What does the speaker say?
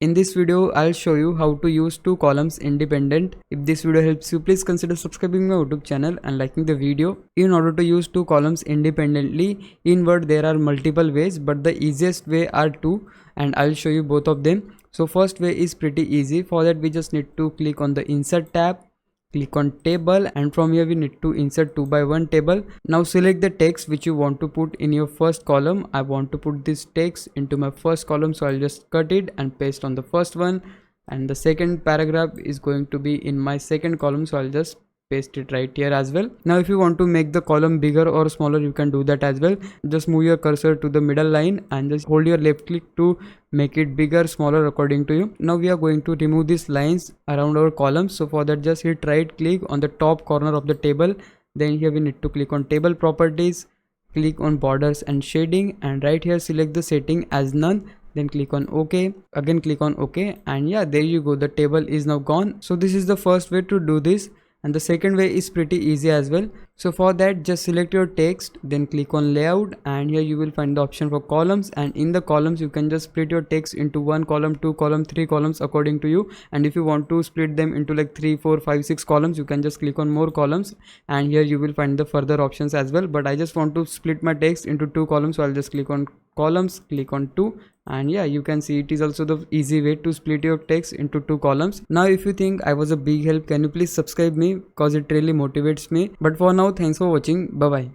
In this video, I'll show you how to use two columns independent. If this video helps you, please consider subscribing my YouTube channel and liking the video. In order to use two columns independently, in Word there are multiple ways, but the easiest way are two, and I'll show you both of them. So first way is pretty easy. For that we just need to click on the Insert tab, click on Table, and from here we need to insert 2x1 table. Now select the text which you want to put in your first column. I want to put this text into my first column, so I'll just cut it and paste on the first one, and the second paragraph is going to be in my second column, so I'll just paste it right here as well. Now if you want to make the column bigger or smaller, you can do that as well. Just move your cursor to the middle line and just hold your left click to make it bigger, smaller according to you. Now we are going to remove these lines around our columns, so for that just hit right click on the top corner of the table. Then here we need to click on table properties, click on borders and shading, and right here select the setting as none. Then click on OK, again click on OK, and yeah, there you go, the table is now gone. So this is the first way to do this, and the second way is pretty easy as well. So for that just select your text, then click on layout, and here you will find the option for columns, and in the columns you can just split your text into 1 column, 2 column, 3 columns according to you. And if you want to split them into like 3, 4, 5, 6 columns, you can just click on more columns, and here you will find the further options as well. But I just want to split my text into 2 columns, so I'll just click on columns, click on 2, and yeah, you can see it is also the easy way to split your text into 2 columns. Now if you think I was a big help, can you please subscribe me, cause it really motivates me. But for now, thanks for watching. Bye bye.